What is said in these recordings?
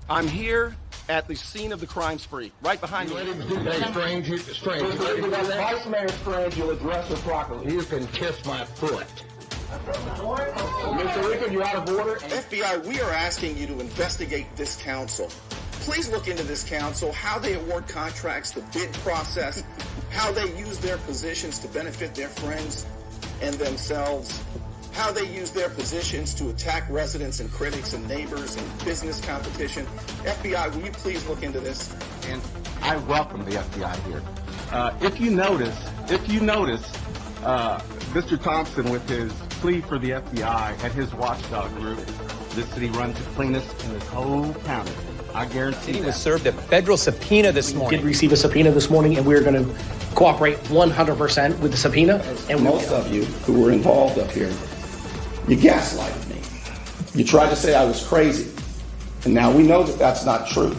I'm here at the scene of the crime spree, right behind me. Stranger. Vice Mayor Strange, you'll address her properly. You can kiss my foot. Mr. Rickard, you're out of order. FBI, we are asking you to investigate this council. Please look into this council, how they award contracts, the bid process, how they use their positions to benefit their friends and themselves, how they use their positions to attack residents and critics and neighbors and business competition. FBI, will you please look into this? And I welcome the FBI here. If you notice, Mr. Thompson with his plea for the FBI and his watchdog group, this city runs the cleanest in this whole county. I guarantee He was served a federal subpoena this morning. Did receive a subpoena this morning, and we're going to cooperate 100% with the subpoena. And Most of you who were involved up here, you gaslighted me. You tried to say I was crazy. And now we know that that's not true.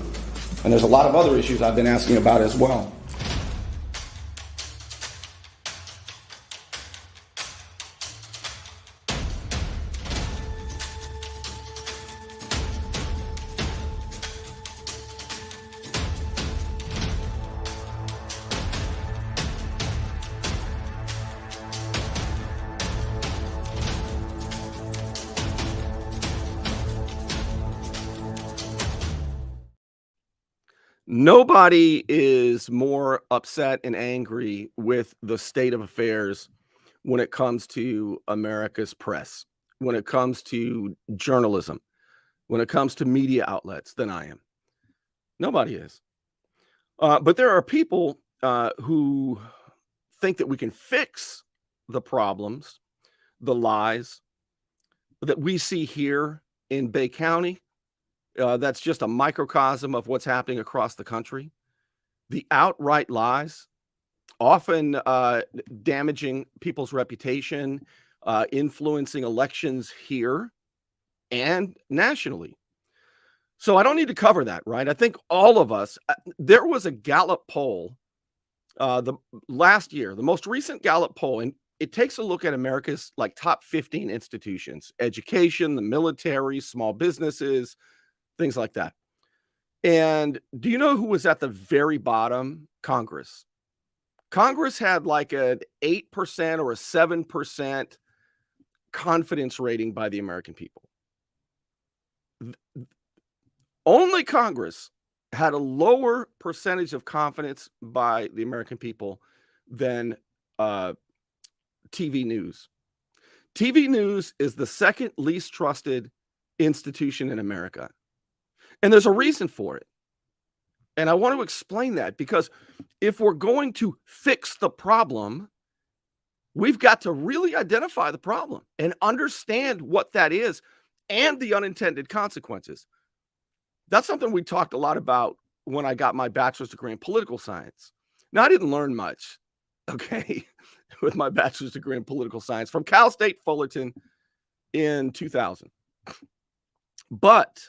And there's a lot of other issues I've been asking about as well. Nobody is more upset and angry with the state of affairs when it comes to America's press, when it comes to journalism, when it comes to media outlets than I am. Nobody is. But there are people who think that we can fix the problems, the lies that we see here in Bay County. That's just a microcosm of what's happening across the country. The outright lies, often damaging people's reputation, influencing elections here and nationally. So I don't need to cover that, right? I think all of us, there was a Gallup poll the last year, the most recent Gallup poll, and it takes a look at America's like top 15 institutions, education, the military, small businesses, things like that. And do you know who was at the very bottom? Congress. Congress had like an 8% or a 7% confidence rating by the American people. Only Congress had a lower percentage of confidence by the American people than TV news. TV news is the second least trusted institution in America. And there's a reason for it. And I want to explain that because if we're going to fix the problem, we've got to really identify the problem and understand what that is and the unintended consequences. That's something we talked a lot about when I got my bachelor's degree in political science. Now, I didn't learn much, okay, with my bachelor's degree in political science from Cal State Fullerton in 2000. But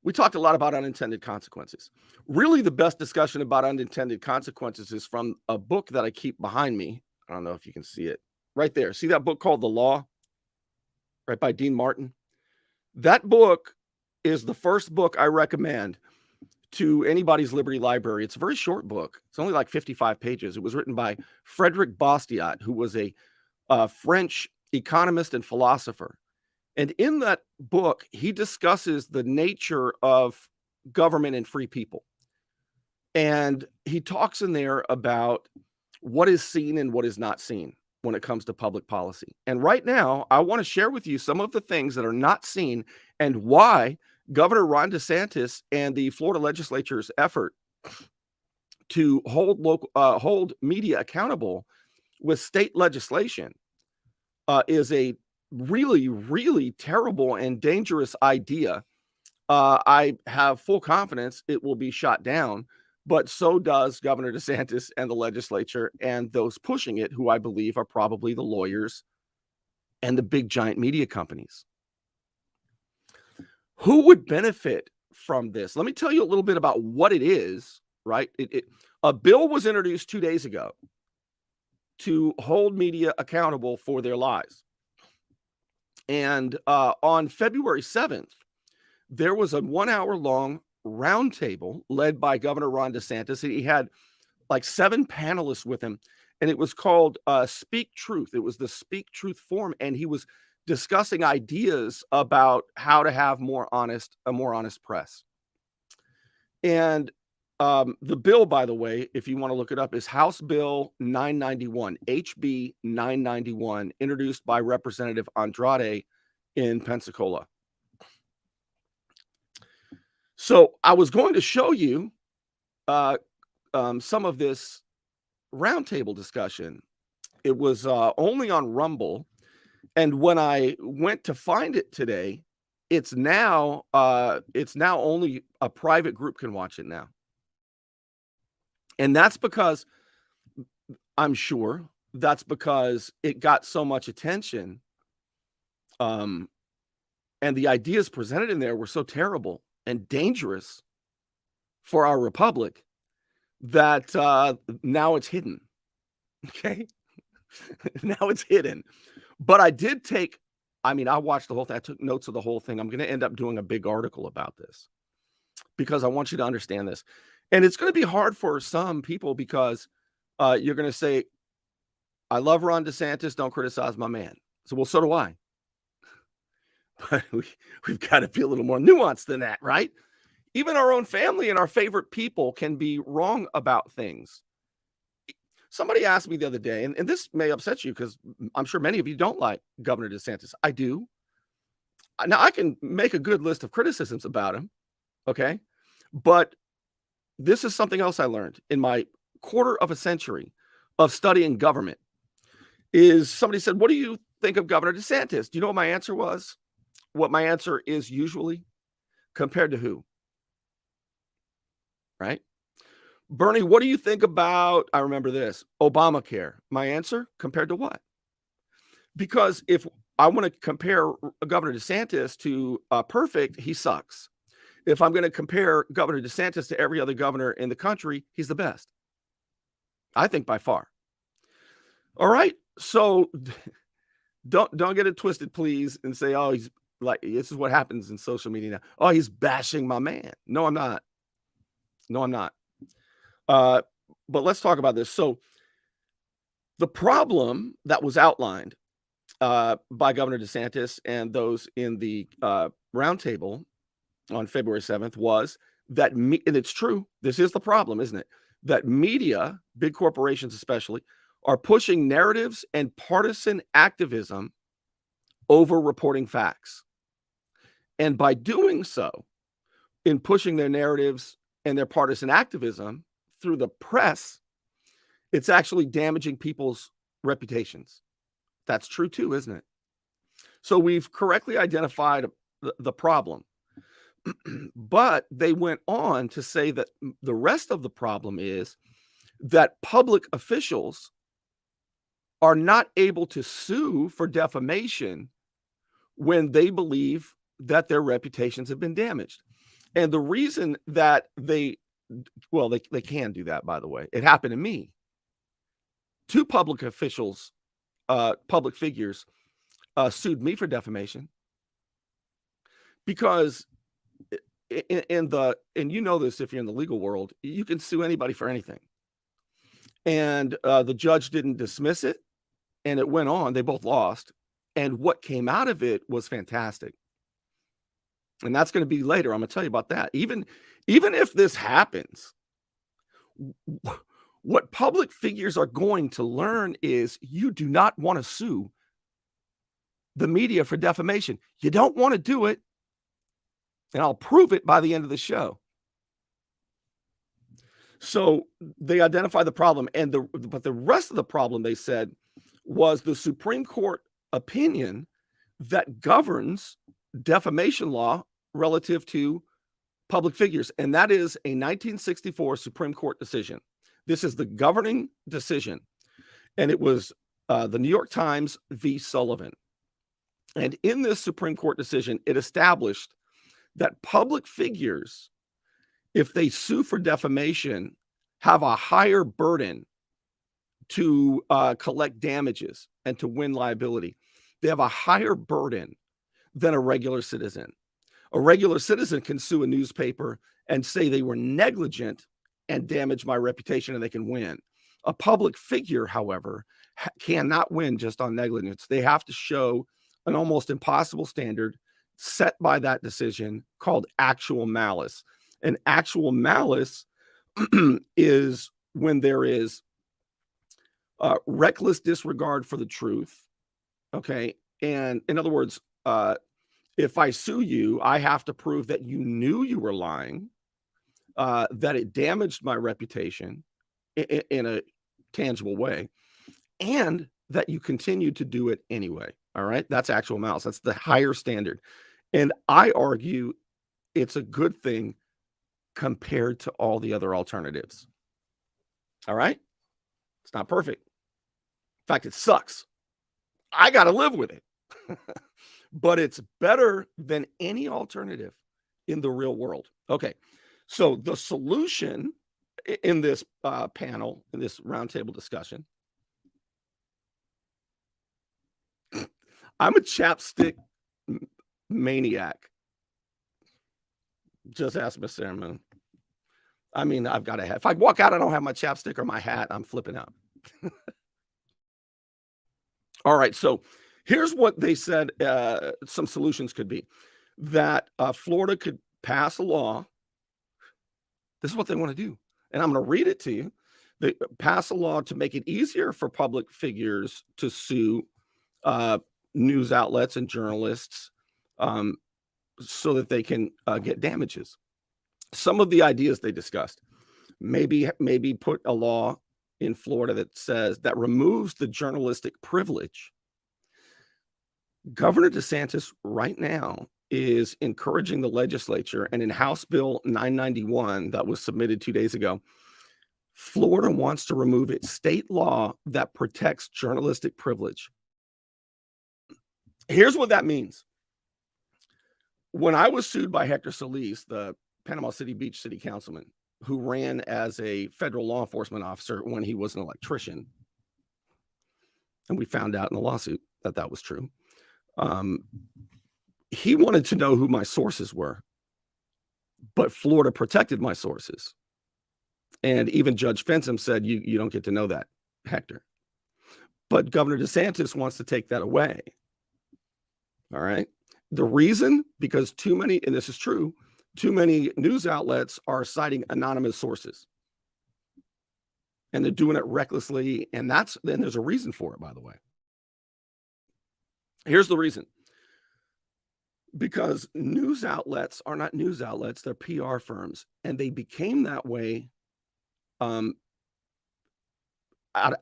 we talked a lot about unintended consequences. Really, the best discussion about unintended consequences is from a book that I keep behind me. I don't know if you can see it right there. See that book called The Law, right, by Dean Martin? That book is the first book I recommend to anybody's Liberty Library. It's a very short book. It's only like 55 pages. It was written by Frederick Bastiat, who was a French economist and philosopher. And in that book, he discusses the nature of government and free people. And he talks in there about what is seen and what is not seen when it comes to public policy. And right now, I want to share with you some of the things that are not seen and why Governor Ron DeSantis and the Florida legislature's effort to hold media accountable with state legislation is a really, really terrible and dangerous idea. I have full confidence it will be shot down, but so does Governor DeSantis and the legislature and those pushing it, who I believe are probably the lawyers and the big giant media companies. Who would benefit from this? Let me tell you a little bit about what it is, right? A bill was introduced 2 days ago to hold media accountable for their lies. And on February 7th, there was a 1 hour long roundtable led by Governor Ron DeSantis. He had like 7 panelists with him, and it was called Speak Truth. It was the Speak Truth Forum, and he was discussing ideas about how to have a more honest press. And the bill, by the way, if you want to look it up, is House Bill 991, HB 991, introduced by Representative Andrade in Pensacola. So I was going to show you some of this roundtable discussion. It was only on Rumble, and when I went to find it today, it's now only a private group can watch it now. And that's because, I'm sure, that's because it got so much attention. And the ideas presented in there were so terrible and dangerous for our republic that now it's hidden. Okay? Now it's hidden. But I did I watched the whole thing. I took notes of the whole thing. I'm going to end up doing a big article about this because I want you to understand this. And it's going to be hard for some people because you're going to say, I love Ron DeSantis. Don't criticize my man. So, well, so do I. But we've got to be a little more nuanced than that, right? Even our own family and our favorite people can be wrong about things. Somebody asked me the other day, and this may upset you because I'm sure many of you don't like Governor DeSantis. I do. Now, I can make a good list of criticisms about him, okay? But this is something else I learned in my quarter of a century of studying government. Is somebody said, what do you think of Governor DeSantis? Do you know what my answer was? What my answer is usually? Compared to who? Right? Bernie, what do you think about, I remember this, Obamacare? My answer, compared to what? Because if I want to compare Governor DeSantis to perfect, he sucks. If I'm going to compare Governor DeSantis to every other governor in the country, he's the best. I think by far. All right. So don't get it twisted, please, and say, oh, he's like, this is what happens in social media now. Oh, he's bashing my man. No, I'm not. No, I'm not. But let's talk about this. So the problem that was outlined by Governor DeSantis and those in the roundtable on February 7th was that, and it's true, this is the problem, isn't it? That media, big corporations especially, are pushing narratives and partisan activism over reporting facts. And by doing so, in pushing their narratives and their partisan activism through the press, it's actually damaging people's reputations. That's true too, isn't it? So we've correctly identified the problem. But they went on to say that the rest of the problem is that public officials are not able to sue for defamation when they believe that their reputations have been damaged. And the reason that they can do that, by the way, it happened to me. 2 public officials, public figures, sued me for defamation because and you know this if you're in the legal world, you can sue anybody for anything. And the judge didn't dismiss it, and it went on. They both lost. And what came out of it was fantastic. And that's going to be later. I'm going to tell you about that. Even if this happens, what public figures are going to learn is you do not want to sue the media for defamation. You don't want to do it. And I'll prove it by the end of the show. So they identify the problem, but the rest of the problem, they said, was the Supreme Court opinion that governs defamation law relative to public figures, and that is a 1964 Supreme Court decision. This is the governing decision, and it was the New York Times v. Sullivan. And in this Supreme Court decision, it established that public figures, if they sue for defamation, have a higher burden to collect damages and to win liability. They have a higher burden than a regular citizen. A regular citizen can sue a newspaper and say they were negligent and damage my reputation, and they can win. A public figure, however, cannot win just on negligence. They have to show an almost impossible standard set by that decision called actual malice. And actual malice is when there is reckless disregard for the truth. Okay. And in other words, if I sue you, I have to prove that you knew you were lying, that it damaged my reputation in a tangible way, and that you continued to do it anyway. All right. That's actual malice. That's the higher standard. And I argue it's a good thing compared to all the other alternatives. All right. It's not perfect. In fact, it sucks. I got to live with it. But it's better than any alternative in the real world. Okay. So the solution in this panel, in this roundtable discussion, I'm a chapstick maniac. Just ask Miss Sermon. I mean, I've got to have, if I walk out, I don't have my chapstick or my hat, I'm flipping out. All right. So here's what they said some solutions could be. That Florida could pass a law. This is what they want to do. And I'm going to read it to you. They pass a law to make it easier for public figures to sue news outlets and journalists so that they can get damages. Some of the ideas they discussed, maybe put a law in Florida that says that removes the journalistic privilege. Governor DeSantis right now is encouraging the legislature, and in House Bill 991 that was submitted 2 days ago, Florida wants to remove its state law that protects journalistic privilege. Here's what that means. When I was sued by Hector Solis, the Panama City Beach city councilman, who ran as a federal law enforcement officer when he was an electrician, and we found out in the lawsuit that that was true, he wanted to know who my sources were, but Florida protected my sources. And even Judge Fensom said, you don't get to know that, Hector. But Governor DeSantis wants to take that away. All right. The reason, because too many, and this is true, too many news outlets are citing anonymous sources. And they're doing it recklessly. And then there's a reason for it, by the way. Here's the reason. Because news outlets are not news outlets, they're PR firms. And they became that way out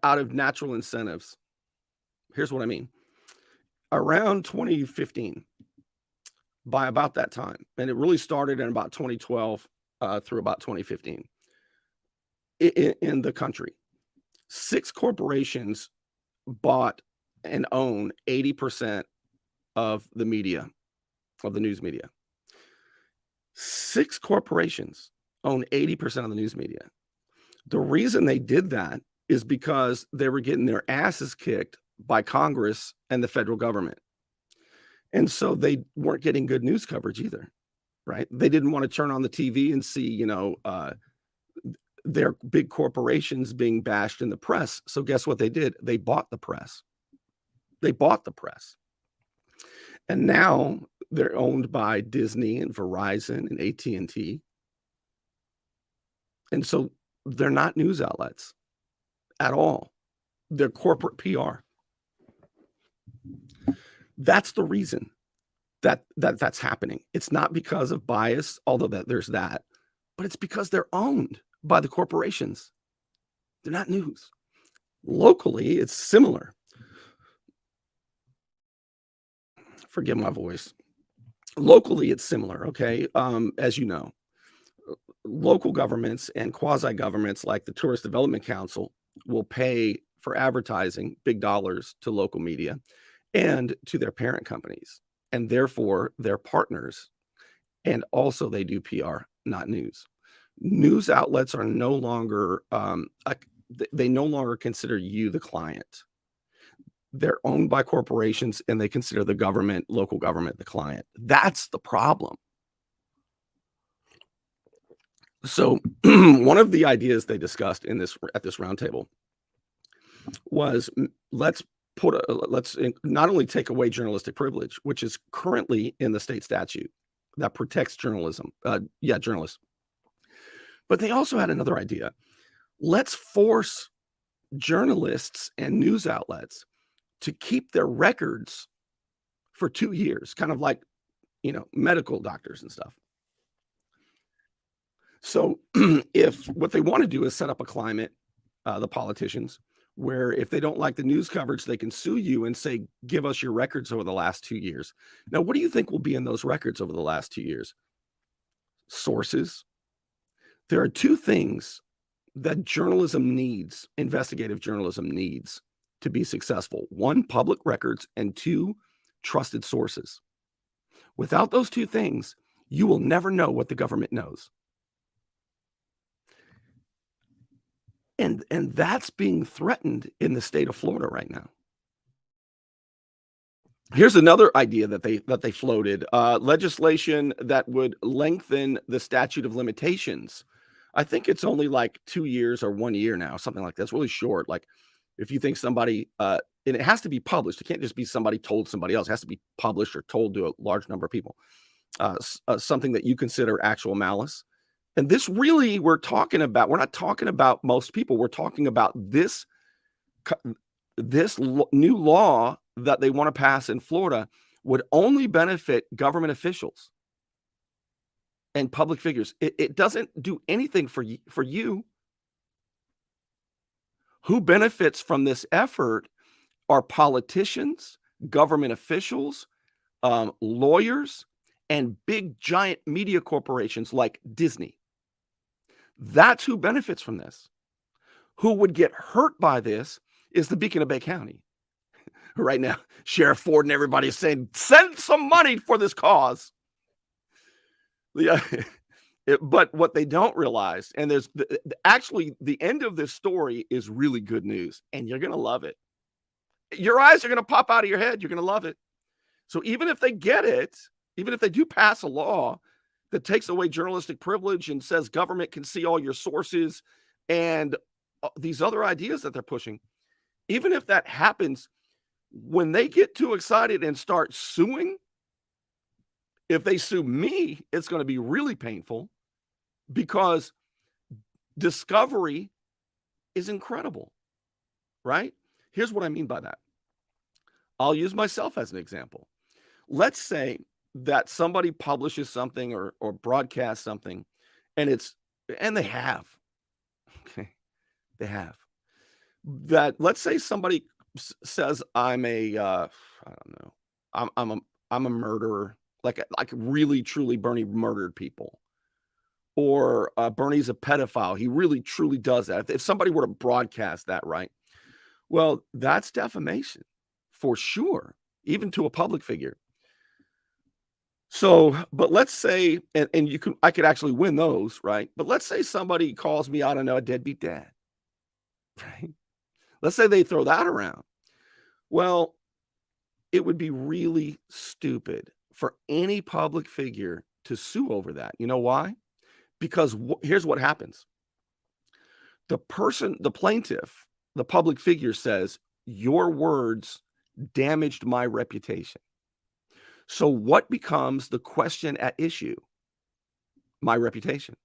of natural incentives. Here's what I mean. Around 2015, by about that time, and it really started in about 2012 through about 2015, in the country, 6 corporations bought and own 80% of the media, of the news media. 6 corporations own 80% of the news media. The reason they did that is because they were getting their asses kicked by Congress and the federal government. And so they weren't getting good news coverage either, right? They didn't want to turn on the TV and see, their big corporations being bashed in the press. So guess what they did? They bought the press. They bought the press. And now they're owned by Disney and Verizon and AT&T. And so they're not news outlets at all. They're corporate PR. That's the reason that's happening. It's not because of bias, although there's that, but it's because they're owned by the corporations. They're not news. Locally, it's similar. Forgive my voice. Locally, it's similar, okay? As you know, local governments and quasi-governments like the Tourist Development Council will pay for advertising big dollars to local media and to their parent companies, and therefore they're partners. And also they do PR, not news. News outlets are no longer, they no longer consider you the client. They're owned by corporations and they consider the government, local government, the client. That's the problem. So one of the ideas they discussed in this at this roundtable was let's not only take away journalistic privilege, which is currently in the state statute that protects journalism, journalists, but they also had another idea. Let's force journalists and news outlets to keep their records for 2 years, kind of like, medical doctors and stuff. So if what they want to do is set up a climate, the politicians, where if they don't like the news coverage, they can sue you and say, give us your records over the last 2 years. Now, what do you think will be in those records over the last 2 years? Sources. There are 2 things that journalism needs, investigative journalism needs to be successful. 1, public records, and 2, trusted sources. Without those 2 things, you will never know what the government knows. And that's being threatened in the state of Florida right now. Here's another idea that they floated, legislation that would lengthen the statute of limitations. I think it's only like 2 years or 1 year now, something like that. It's really short. Like if you think somebody, and it has to be published. It can't just be somebody told somebody else. It has to be published or told to a large number of people. Something that you consider actual malice. And this really, we're not talking about most people. We're talking about this new law that they want to pass in Florida would only benefit government officials and public figures. It doesn't do anything for you. Who benefits from this effort are politicians, government officials, lawyers, and big giant media corporations like Disney. That's who benefits from this. Who would get hurt by this is the Beacon of Bay County. Right now, Sheriff Ford and everybody is saying, send some money for this cause. Yeah. But what they don't realize, and there's actually the end of this story is really good news, and you're going to love it. Your eyes are going to pop out of your head. You're going to love it. So even if they get it, even if they do pass a law that takes away journalistic privilege and says government can see all your sources and these other ideas that they're pushing, even if that happens, when they get too excited and start suing, if they sue me, it's going to be really painful because discovery is incredible, right? Here's what I mean by that. I'll use myself as an example. Let's say that somebody publishes something or broadcasts something, and they have. Okay, they have. That let's say somebody says I'm a I'm a murderer, like really truly Bernie murdered people, or Bernie's a pedophile. He really truly does that. If somebody were to broadcast that, right? Well, that's defamation for sure, even to a public figure. So, but let's say, and I could actually win those, right? But let's say somebody calls me, I don't know, a deadbeat dad, right? Let's say they throw that around. Well, it would be really stupid for any public figure to sue over that. You know why? Because here's what happens. The plaintiff, the public figure says, your words damaged my reputation. So what becomes the question at issue? My reputation.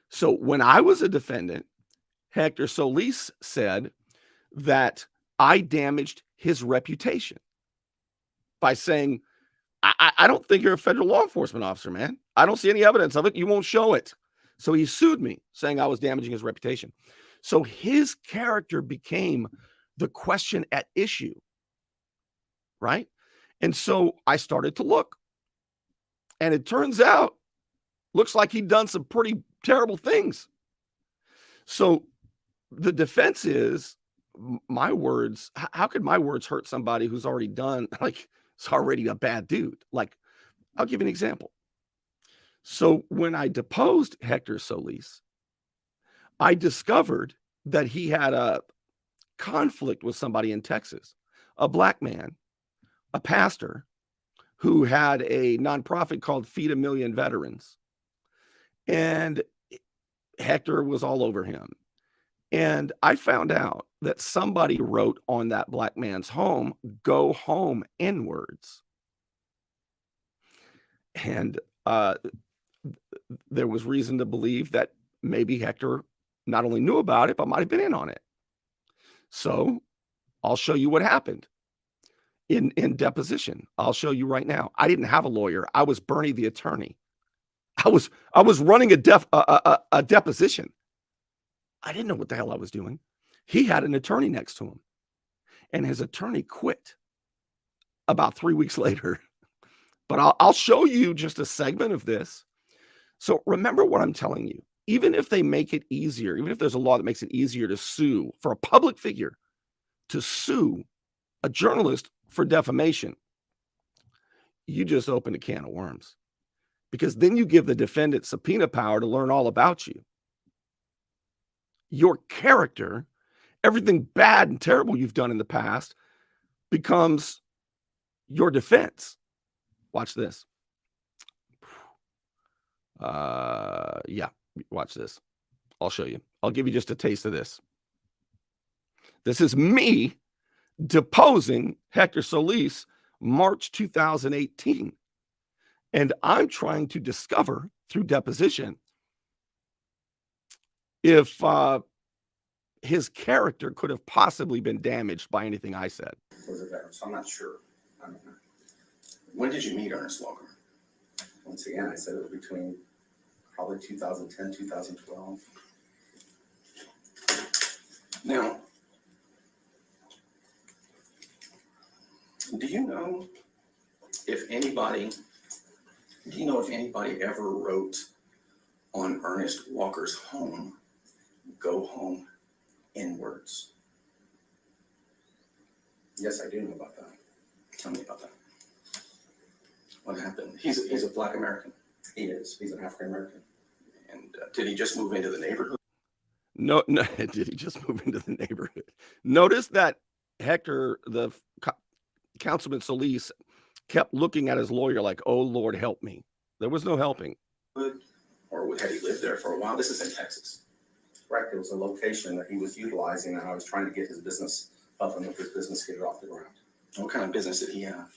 So when I was a defendant, Hector Solis said that I damaged his reputation by saying, I don't think you're a federal law enforcement officer, man. I don't see any evidence of it. You won't show it. So he sued me, saying I was damaging his reputation. So his character became the question at issue, right? And so I started to look. And it turns out, looks like he'd done some pretty terrible things. So the defense is, my words, how could my words hurt somebody who's already done, like, it's already a bad dude? Like, I'll give you an example. So when I deposed Hector Solis, I discovered that he had a conflict with somebody in Texas, a black man, a pastor who had a nonprofit called Feed a Million Veterans. And Hector was all over him. And I found out that somebody wrote on that black man's home, "Go home," N-words. And there was reason to believe that maybe Hector not only knew about it, but might have been in on it. So I'll show you what happened in deposition. I'll show you right now. I didn't have a lawyer. I was Bernie the attorney. I was running a deposition. I didn't know what the hell I was doing. He had an attorney next to him, and his attorney quit about 3 weeks later. But I'll show you just a segment of this. So remember what I'm telling you. Even if they make it easier, even if there's a law that makes it easier to sue for a public figure, to sue a journalist for defamation, you just open a can of worms. Because then you give the defendant subpoena power to learn all about you. Your character, everything bad and terrible you've done in the past, becomes your defense. Watch this. Yeah, watch this. I'll show you. I'll give you just a taste of this. This is me deposing Hector Solis, March 2018. And I'm trying to discover through deposition if his character could have possibly been damaged by anything I said. Was it there? So I'm not sure. I don't know. When did you meet Ernest Walker? Once again, I said it was between probably 2010, 2012. Now, do you know if anybody ever wrote on Ernest Walker's home, "Go home," N-words? Yes, I do know about that. Tell me about that. What happened? He's a black American. He is. He's an African American. And did he just move into the neighborhood? No, did he just move into the neighborhood? Notice that Hector, the Councilman Solis, kept looking at his lawyer like, "Oh, Lord, help me." There was no helping. Or had he lived there for a while? This is in Texas. Correct. It was a location that he was utilizing, and I was trying to get his business, help him with his business, get it off the ground. What kind of business did he have?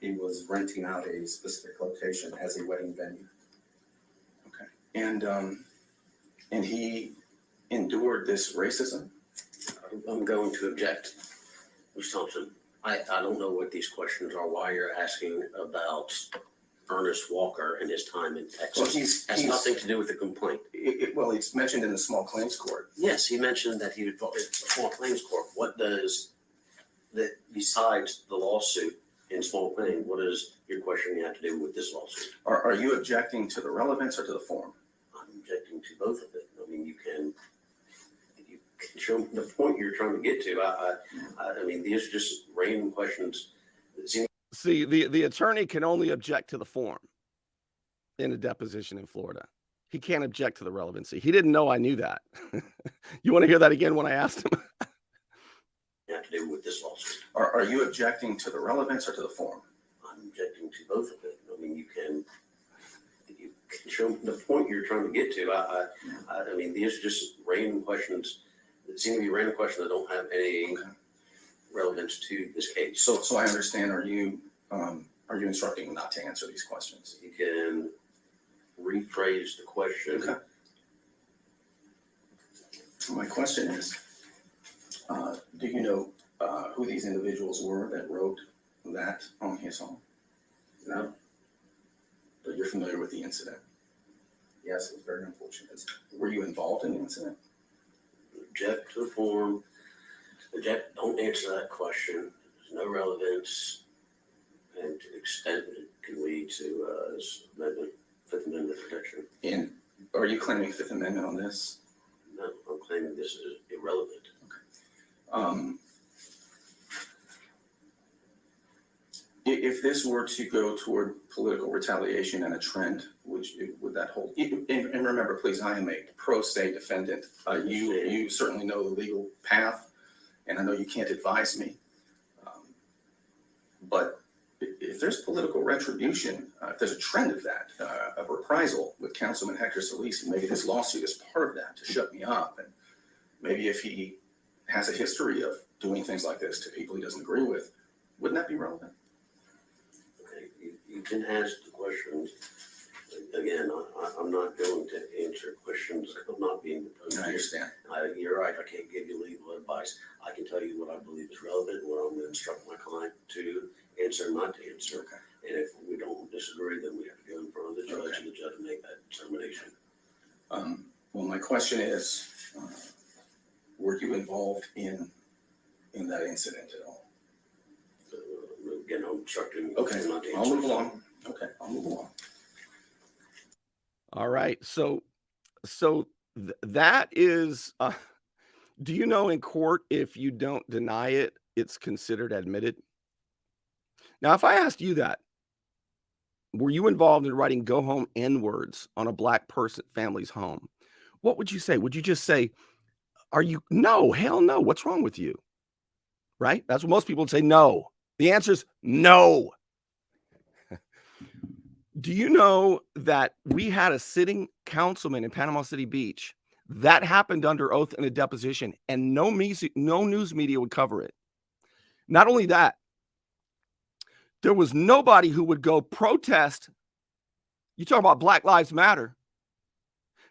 He was renting out a specific location as a wedding venue. Okay. And he endured this racism? I'm going to object, Mr. Thompson. I don't know what these questions are, why you're asking about Ernest Walker and his time in Texas. Well, he's nothing to do with the complaint. Well, it's mentioned in the small claims court. Yes, he mentioned that he would vote in the small claims court. What does that, besides the lawsuit in small claim, what does your question have to do with this lawsuit? Are you objecting to the relevance or to the form? I'm objecting to both of it. I mean, you can show the point you're trying to get to. I mean, these are just random questions. See, the attorney can only object to the form in a deposition in Florida. He can't object to the relevancy. He didn't know I knew that. You want to hear that again when I asked him? Have to do with this lawsuit. Are you objecting to the relevance or to the form? I'm objecting to both of it. I mean, you can show the point you're trying to get to. I mean, these are just random questions. It seem to be random questions that don't have any relevance to this case. So I understand. Are you instructing not to answer these questions? You can rephrase the question. Okay. My question is, do you know who these individuals were that wrote that on his home? No. But you're familiar with the incident? Yes, it was very unfortunate. Were you involved in the incident? Object to the form. Object, don't answer that question. There's no relevance. And to the extent it can lead to amendment, Fifth Amendment protection. And are you claiming Fifth Amendment on this? No, I'm claiming this is irrelevant. Okay. If this were to go toward political retaliation and a trend, would that hold? And remember, please, I am a pro se defendant. You certainly know the legal path, and I know you can't advise me. But if if there's political retribution, if there's a trend of that, of reprisal with Councilman Hector Solis, maybe this lawsuit is part of that to shut me up. And maybe if he has a history of doing things like this to people he doesn't agree with, wouldn't that be relevant? Okay, you can ask the questions. Again, I'm not going to answer questions. I'm not being proposed. I understand. You're right. I can't give you legal advice. I can tell you what I believe is relevant, what I'm going to instruct my client to answer, not to answer. Okay. And if we don't disagree, then we have to go in front of the judge, and the judge make that determination. Well, my question is, were you involved in that incident at all? Again, I'm instructing. Okay, not to I'll answer. move along. Okay, I'll move along. All right. So that is, do you know in court, if you don't deny it, it's considered admitted? Now, if I asked you that, were you involved in writing go home N-words on a black person family's home? What would you say? Would you just say, no, hell no. What's wrong with you? Right? That's what most people would say. No. The answer is no. Do you know that we had a sitting councilman in Panama City Beach that happened under oath in a deposition, and no news media would cover it? Not only that, there was nobody who would go protest. You talk about Black Lives Matter.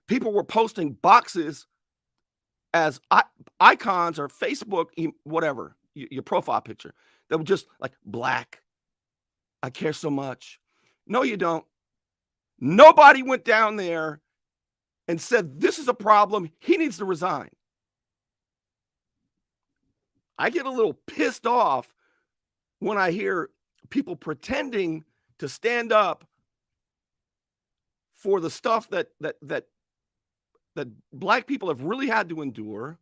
People were posting boxes as icons or Facebook, whatever, your profile picture, that were just like, black, I care so much. No, you don't. Nobody went down there and said, this is a problem. He needs to resign. I get a little pissed off when I hear people pretending to stand up for the stuff that black people have really had to endure.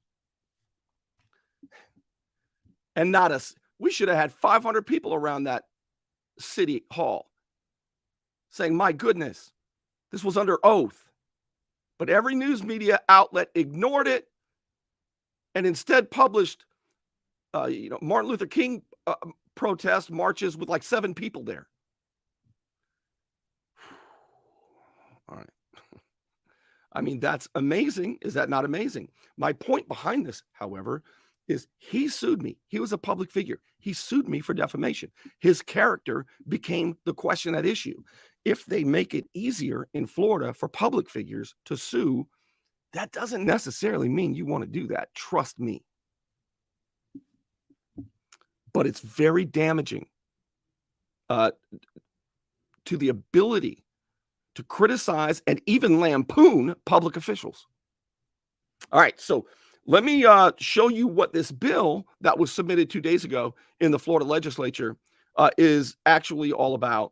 And not us. We should have had 500 people around that city hall saying, my goodness, this was under oath. But every news media outlet ignored it and instead published, Martin Luther King protest marches with like 7 people there. All right. I mean, that's amazing. Is that not amazing? My point behind this, however, is he sued me. He was a public figure. He sued me for defamation. His character became the question at issue. If they make it easier in Florida for public figures to sue, that doesn't necessarily mean you want to do that. Trust me. But it's very damaging to the ability to criticize and even lampoon public officials. All right, so let me show you what this bill that was submitted 2 days ago in the Florida legislature is actually all about.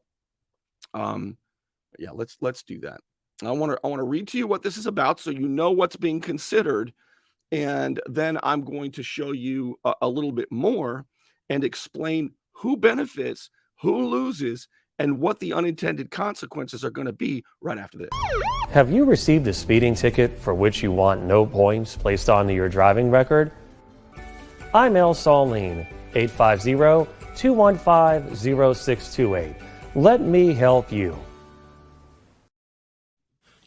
Yeah, let's do that. I want to read to you what this is about so you know what's being considered, and then I'm going to show you a little bit more and explain who benefits, who loses, and what the unintended consequences are going to be right after this. Have you received a speeding ticket for which you want no points placed onto your driving record? I'm El Saulene, 850-215-0628. Let me help you.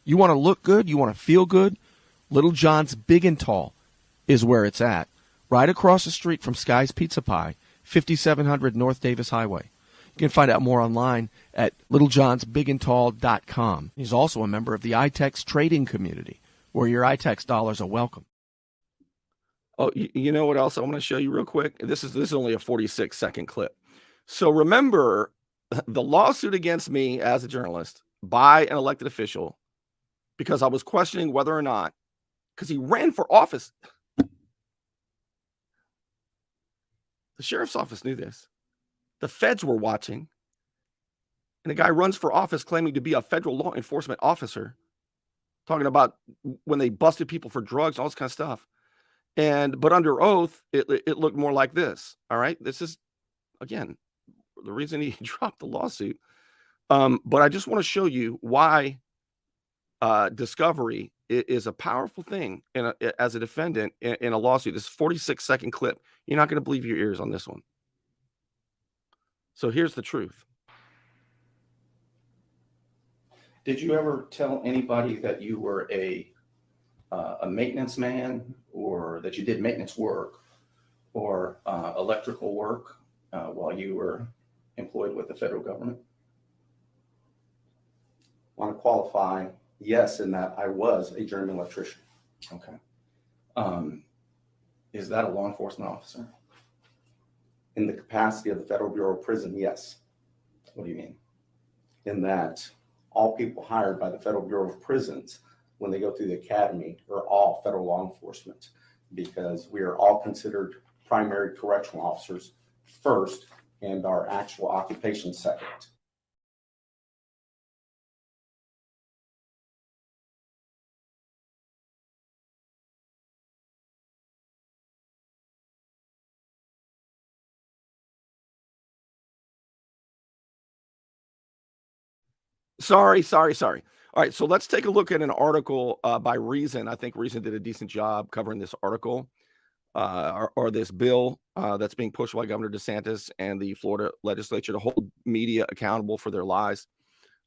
You want to look good? You want to feel good? Little John's Big and Tall is where it's at. Right across the street from Sky's Pizza Pie, 5700 North Davis Highway. You can find out more online at littlejohnsbigandtall.com. He's also a member of the iTex trading community, where your iTex dollars are welcome. Oh, you know what else I want to show you real quick? This is only a 46-second clip. So remember the lawsuit against me as a journalist by an elected official because I was questioning whether or not, because he ran for office. The sheriff's office knew this. The feds were watching. And the guy runs for office claiming to be a federal law enforcement officer, talking about when they busted people for drugs, all this kind of stuff. But under oath, it looked more like this. All right. This is, again, the reason he dropped the lawsuit. But I just want to show you why discovery is a powerful thing as a defendant in a lawsuit. This 46-second clip. You're not going to believe your ears on this one. So here's the truth. Did you ever tell anybody that you were a maintenance man, or that you did maintenance work or electrical work while you were employed with the federal government? I want to qualify, yes, in that I was a journeyman electrician. Okay. Is that a law enforcement officer? In the capacity of the Federal Bureau of Prison, yes. What do you mean? In that all people hired by the Federal Bureau of Prisons, when they go through the academy, are all federal law enforcement, because we are all considered primary correctional officers first and our actual occupation second. Sorry. All right, so let's take a look at an article by Reason. I think Reason did a decent job covering this article or this bill that's being pushed by Governor DeSantis and the Florida legislature to hold media accountable for their lies.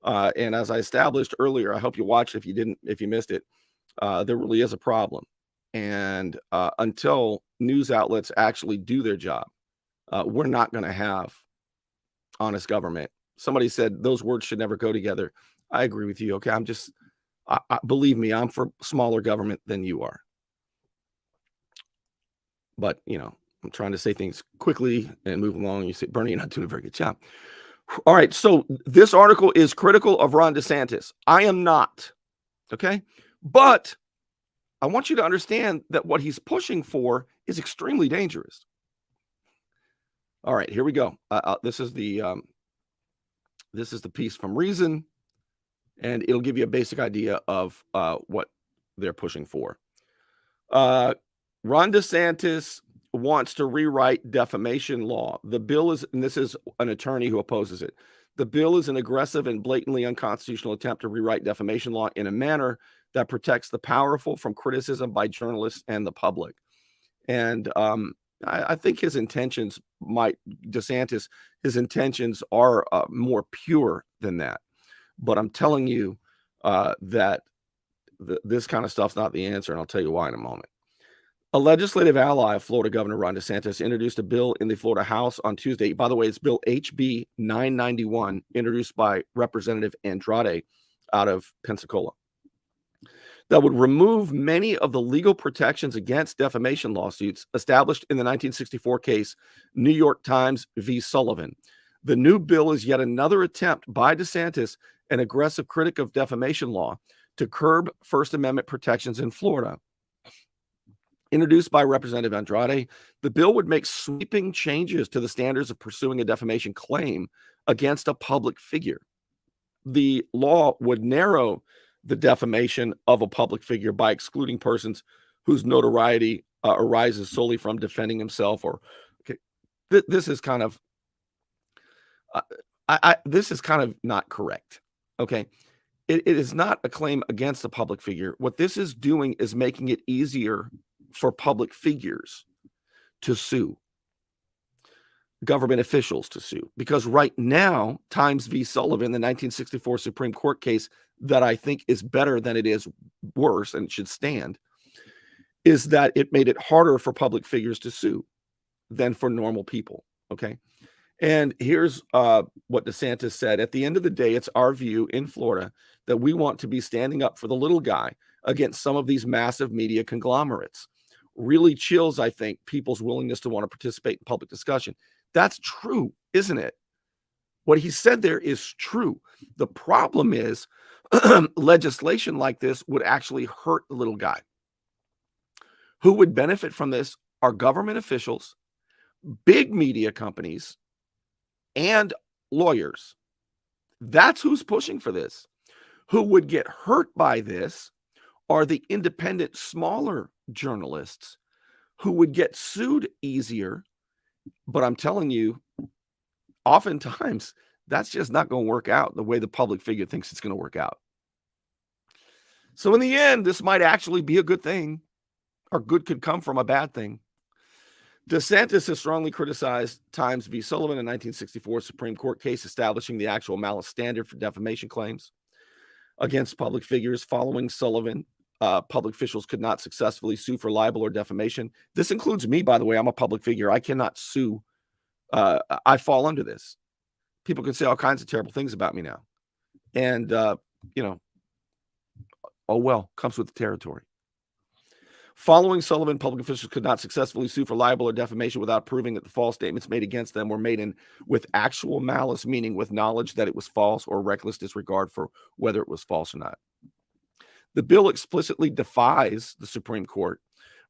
And as I established earlier, I hope you watched if you missed it, there really is a problem. And until news outlets actually do their job, we're not going to have honest government. Somebody said those words should never go together. I agree with you. Okay. Believe me, I'm for smaller government than you are. But, I'm trying to say things quickly and move along. You say, Bernie, you're not doing a very good job. All right. So this article is critical of Ron DeSantis. I am not. Okay. But I want you to understand that what he's pushing for is extremely dangerous. All right. Here we go. This is the piece from Reason, and it'll give you a basic idea of what they're pushing for. Ron DeSantis wants to rewrite defamation law. The bill is, and this is an attorney who opposes it, the bill is an aggressive and blatantly unconstitutional attempt to rewrite defamation law in a manner that protects the powerful from criticism by journalists and the public. And I think his intentions his intentions are more pure than that. But I'm telling you that this kind of stuff's not the answer, and I'll tell you why in a moment. A legislative ally of Florida Governor Ron DeSantis introduced a bill in the Florida House on Tuesday. By the way, it's Bill HB 991, introduced by Representative Andrade out of Pensacola, that would remove many of the legal protections against defamation lawsuits established in the 1964 case, New York Times v. Sullivan. The new bill is yet another attempt by DeSantis, an aggressive critic of defamation law, to curb First Amendment protections in Florida. Introduced by Representative Andrade, the bill would make sweeping changes to the standards of pursuing a defamation claim against a public figure. The law would narrow the defamation of a public figure by excluding persons whose notoriety arises solely from defending himself. Or this is kind of this is kind of not correct. Okay, it is not a claim against a public figure. What this is doing is making it easier for public figures to sue, government officials to sue, because right now, Times v. Sullivan, the 1964 Supreme Court case that I think is better than it is worse and should stand, is that it made it harder for public figures to sue than for normal people. Okay. And here's what DeSantis said. At the end of the day, it's our view in Florida that we want to be standing up for the little guy against some of these massive media conglomerates. Really chills, I think, people's willingness to want to participate in public discussion. That's true, isn't it? What he said there is true. The problem is legislation like this would actually hurt the little guy. Who would benefit from this are government officials, big media companies, and lawyers. That's who's pushing for this. Who would get hurt by this are the independent, smaller journalists who would get sued easier. But I'm telling you, oftentimes, that's just not going to work out the way the public figure thinks it's going to work out. So in the end, this might actually be a good thing, or good could come from a bad thing. DeSantis has strongly criticized Times v. Sullivan, a 1964 Supreme Court case establishing the actual malice standard for defamation claims. against public figures following Sullivan. Public officials could not successfully sue for libel or defamation. This includes me, by the way. I'm a public figure. I cannot sue. I fall under this. People can say all kinds of terrible things about me now. And, you know, oh, well, comes with the territory. Following Sullivan, public officials could not successfully sue for libel or defamation without proving that the false statements made against them were made with actual malice, meaning with knowledge that it was false or reckless disregard for whether it was false or not. The bill explicitly defies the Supreme Court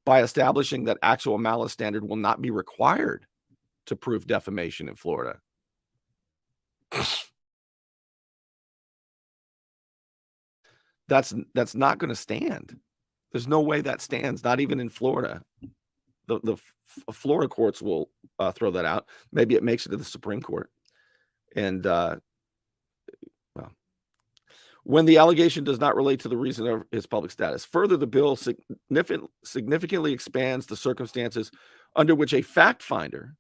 by establishing that actual malice standard will not be required to prove defamation in Florida. That's not going to stand. There's no way that stands, not even in Florida. The Florida courts will throw that out. Maybe it makes it to the Supreme Court. And well, when the allegation does not relate to the reason of his public status. Further, the bill significantly expands the circumstances under which a fact finder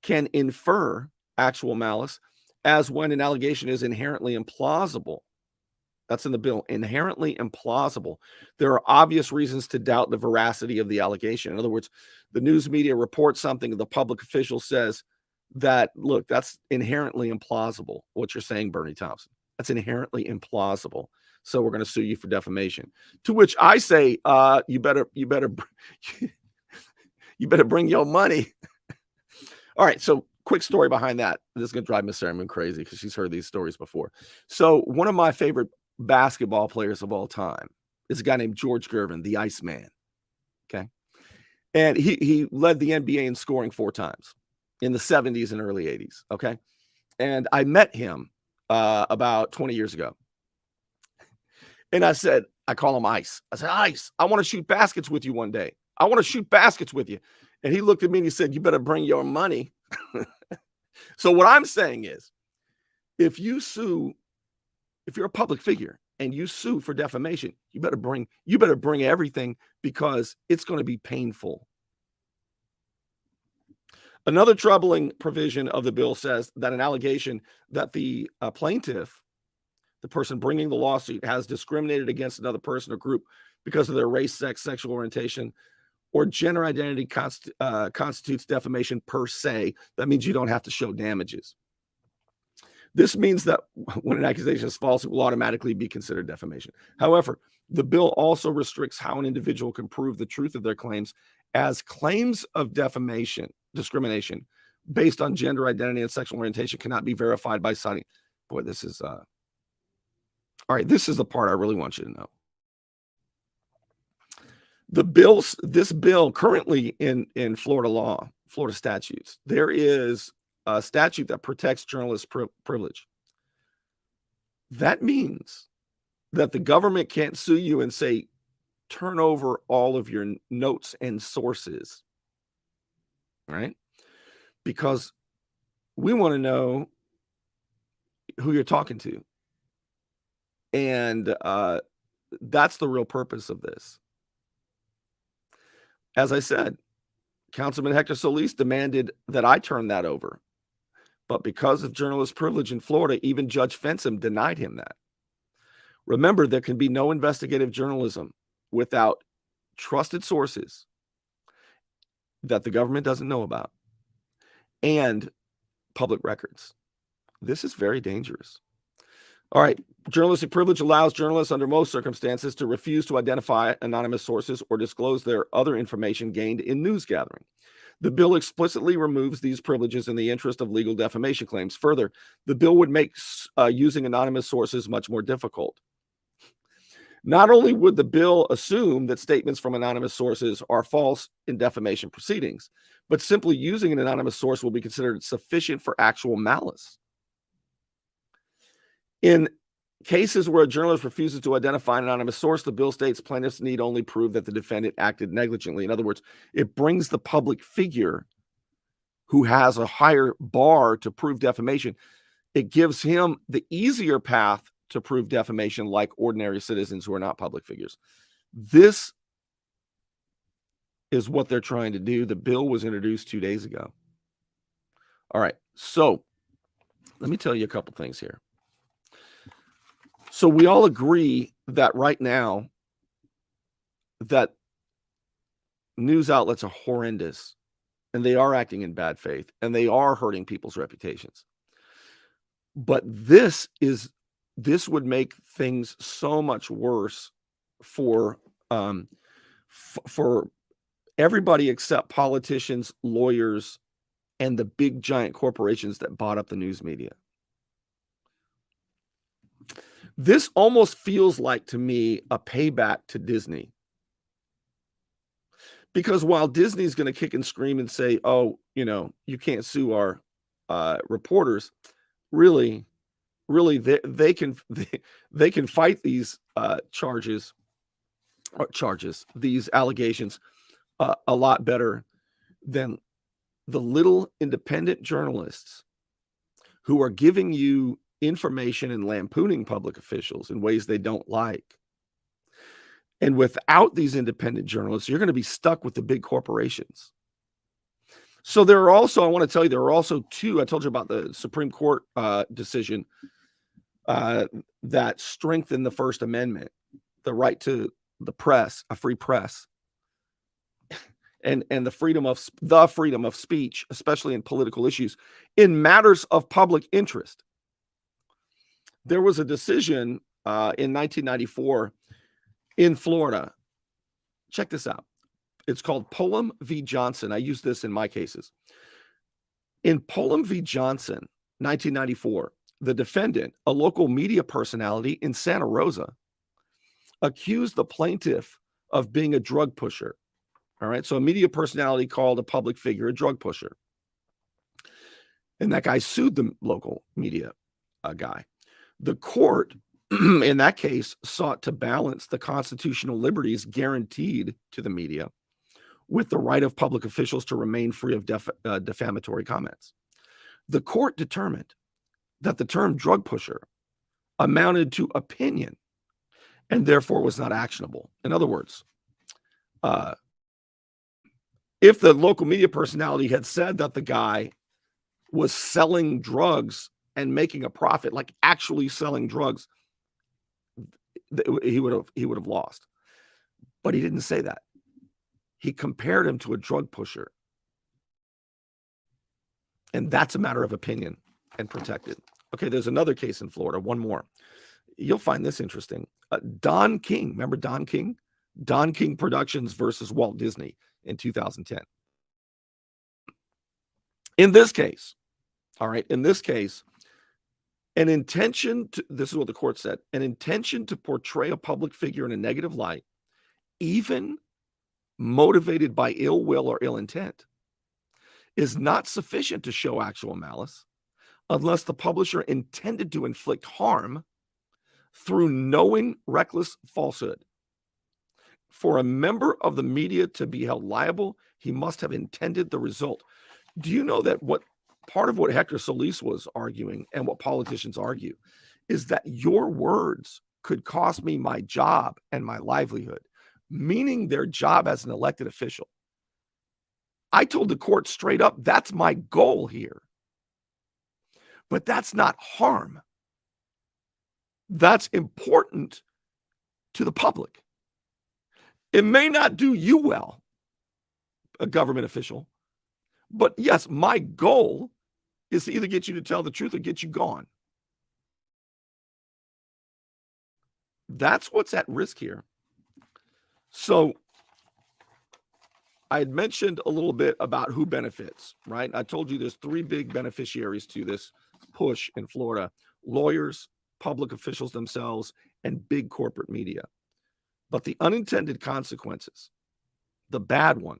can infer actual malice, as when an allegation is inherently implausible. That's in the bill, inherently implausible. There are obvious reasons to doubt the veracity of the allegation. In other words, the news media reports something, and the public official says that, look, that's inherently implausible, what you're saying, Bernie Thompson. That's inherently implausible. So we're going to sue you for defamation. To which I say, you better bring your money. All right, so quick story behind that. This is going to drive Miss Sermon crazy because she's heard these stories before. So one of my favorite basketball players of all time is a guy named George Gervin, the Iceman. Okay. And he led the NBA in scoring 4 times in the 70s and early 80s. Okay. And I met him about 20 years ago. And I call him Ice. I said, Ice, I want to shoot baskets with you one day. I want to shoot baskets with you. And he looked at me and he said, you better bring your money. So what I'm saying is, if you're a public figure and you sue for defamation, you better bring everything, because it's going to be painful. Another troubling provision of the bill says that an allegation that the plaintiff, the person bringing the lawsuit, has discriminated against another person or group because of their race, sex, sexual orientation, or gender identity constitutes defamation per se. That means you don't have to show damages. This means that when an accusation is false, it will automatically be considered defamation. However, the bill also restricts how an individual can prove the truth of their claims, as claims of discrimination based on gender identity and sexual orientation cannot be verified by citing. Boy, this is all right. This is the part I really want you to know. This bill currently in Florida law, Florida statutes, there is a statute that protects journalist privilege. That means that the government can't sue you and say, turn over all of your notes and sources, right? Because we want to know who you're talking to. And that's the real purpose of this. As I said, Councilman Hector Solis demanded that I turn that over. But because of journalist privilege in Florida, even Judge Fensom denied him that. Remember, there can be no investigative journalism without trusted sources that the government doesn't know about and public records. This is very dangerous. All right. Journalistic privilege allows journalists under most circumstances to refuse to identify anonymous sources or disclose their other information gained in news gathering. The bill explicitly removes these privileges in the interest of legal defamation claims. Further, the bill would make using anonymous sources much more difficult. Not only would the bill assume that statements from anonymous sources are false in defamation proceedings, but simply using an anonymous source will be considered sufficient for actual malice. In cases where a journalist refuses to identify an anonymous source, the bill states plaintiffs need only prove that the defendant acted negligently. In other words, it brings the public figure who has a higher bar to prove defamation. It gives him the easier path to prove defamation, like ordinary citizens who are not public figures. This is what they're trying to do. The bill was introduced 2 days ago. All right, so let me tell you a couple things here. So we all agree that right now that news outlets are horrendous and they are acting in bad faith and they are hurting people's reputations. But this would make things so much worse for everybody except politicians, lawyers, and the big giant corporations that bought up the news media. This almost feels like, to me, a payback to Disney. Because while Disney's going to kick and scream and say, oh, you can't sue our reporters, really they can fight these these allegations a lot better than the little independent journalists who are giving you information and lampooning public officials in ways they don't like. And without these independent journalists, you're going to be stuck with the big corporations. So there are also, I want to tell you, there are also two, I told you about the Supreme Court decision that strengthened the First Amendment, the right to the press, a free press, and the freedom of speech, especially in political issues, in matters of public interest. There was a decision in 1994 in Florida. Check this out. It's called Pullum v. Johnson. I use this in my cases. In Pullum v. Johnson, 1994, the defendant, a local media personality in Santa Rosa, accused the plaintiff of being a drug pusher. All right. So a media personality called a public figure a drug pusher. And that guy sued the local media guy. The court, in that case, sought to balance the constitutional liberties guaranteed to the media with the right of public officials to remain free of defamatory comments. The court determined that the term drug pusher amounted to opinion and therefore was not actionable. In other words, if the local media personality had said that the guy was selling drugs and making a profit, like actually selling drugs, he would have lost. But he didn't say that. He compared him to a drug pusher. And that's a matter of opinion and protected. Okay, there's another case in Florida, one more. You'll find this interesting. Don King, remember Don King? Don King Productions versus Walt Disney in 2010. In this case, an intention to, this is what the court said, an intention to portray a public figure in a negative light, even motivated by ill will or ill intent, is not sufficient to show actual malice unless the publisher intended to inflict harm through knowing reckless falsehood. For a member of the media to be held liable, he must have intended the result. Do you know that part of what Hector Solis was arguing and what politicians argue is that your words could cost me my job and my livelihood, meaning their job as an elected official? I told the court straight up, that's my goal here. But that's not harm. That's important to the public. It may not do you well, a government official, but yes, my goal is to either get you to tell the truth or get you gone. That's what's at risk here. So I had mentioned a little bit about who benefits, right? I told you there's three big beneficiaries to this push in Florida: lawyers, public officials themselves, and big corporate media. But the unintended consequences, the bad one,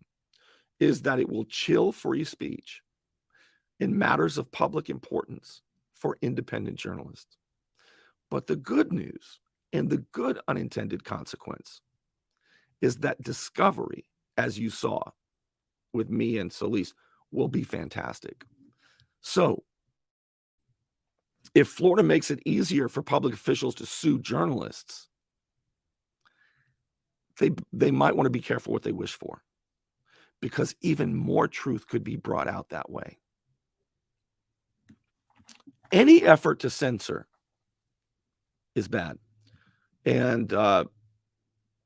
is that it will chill free speech in matters of public importance for independent journalists. But the good news and the good unintended consequence is that discovery, as you saw with me and Solis, will be fantastic. So if Florida makes it easier for public officials to sue journalists, they might want to be careful what they wish for, because even more truth could be brought out that way. Any effort to censor is bad. And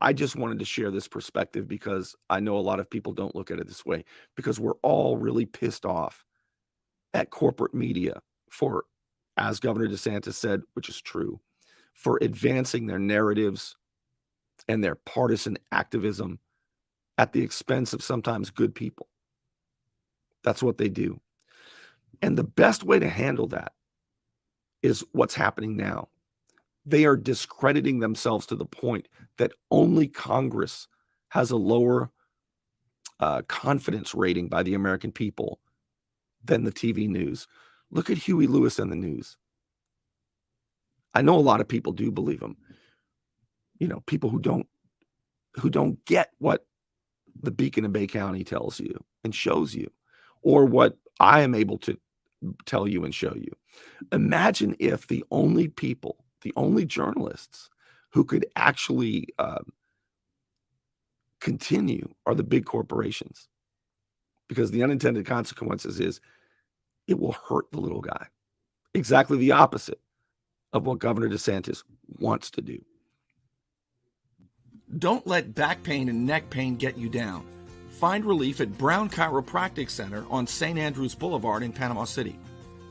I just wanted to share this perspective because I know a lot of people don't look at it this way, because we're all really pissed off at corporate media for, as Governor DeSantis said, which is true, for advancing their narratives and their partisan activism at the expense of sometimes good people. That's what they do. And the best way to handle that is what's happening now. They are discrediting themselves to the point that only Congress has a lower confidence rating by the American people than the TV news. Look at Huey Lewis and the news. I know a lot of people do believe him. You know, people who don't get what the Beacon in Bay County tells you and shows you, or what I am able to tell you and show you. Imagine if the only people, the only journalists who could actually continue are the big corporations, because the unintended consequences is it will hurt the little guy. Exactly the opposite of what Governor DeSantis wants to do. Don't let back pain and neck pain get you down. Find relief at Brown Chiropractic Center on St. Andrews Boulevard in Panama City.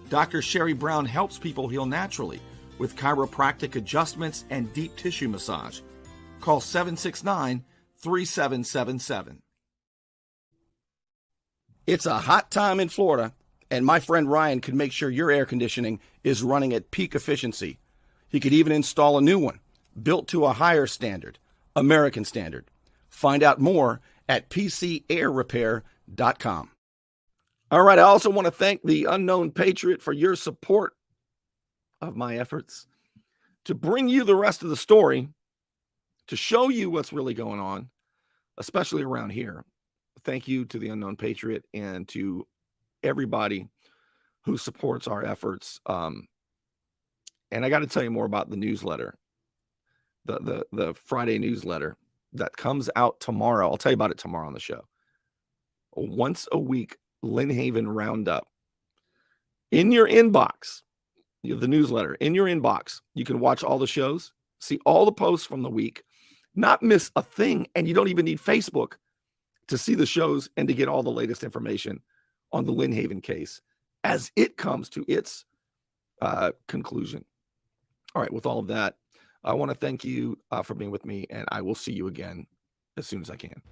Dr. Sherry Brown helps people heal naturally with chiropractic adjustments and deep tissue massage. Call 769-3777. It's a hot time in Florida, and my friend Ryan can make sure your air conditioning is running at peak efficiency. He could even install a new one, built to a higher standard, American standard. Find out more at pcairrepair.com. All right, I also want to thank the Unknown Patriot for your support of my efforts to bring you the rest of the story, to show you what's really going on, especially around here. Thank you to the Unknown Patriot and to everybody who supports our efforts. And I got to tell you more about the newsletter, the Friday newsletter that comes out tomorrow. I'll tell you about it tomorrow on the show. A once a week Lynn Haven roundup in your inbox. You have the newsletter in your inbox. You can watch all the shows, see all the posts from the week, not miss a thing. And you don't even need Facebook to see the shows and to get all the latest information on the Lynn Haven case as it comes to its conclusion. All right, with all of that, I want to thank you for being with me, and I will see you again as soon as I can.